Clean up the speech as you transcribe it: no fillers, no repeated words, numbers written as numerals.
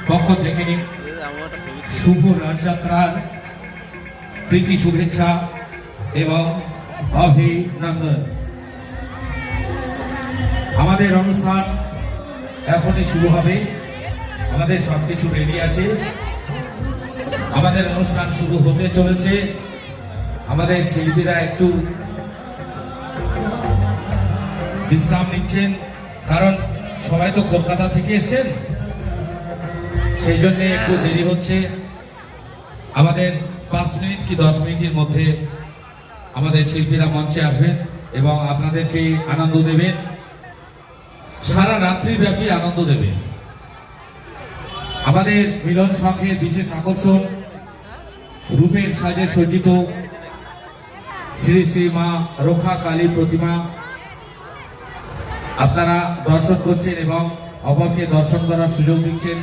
পক্ষ থেকে শুভ রথযাত্রার প্রীতি শুভেচ্ছা এবং অভিনন্দন। আমাদের অনুষ্ঠান এখনই শুরু হবে। আমাদের সবকিছু রেডি আছে। আমাদের অনুষ্ঠান শুরু হতে চলেছে। আমাদের শিল্পীরা একটু বিশ্রাম নিচ্ছেন, কারণ সবাই তো কলকাতা থেকে এসেছেন, সেই জন্য একটু দেরি হচ্ছে। আমাদের 5 মিনিট কি 10 মিনিটের মধ্যে আমাদের শিল্পীরা মঞ্চে আসবেন এবং আপনাদেরকে আনন্দ দেবেন, সারা রাত্রি ব্যাপী আনন্দ দেবেন। আমাদের মিলন সংঘের বিশেষ আকর্ষণ রূপের সাজে সজ্জিত শ্রী শ্রী মা রক্ষা কালী প্রতিমা আপনারা দর্শন করছেন এবং অপরকে দর্শন করার সুযোগ দিচ্ছেন।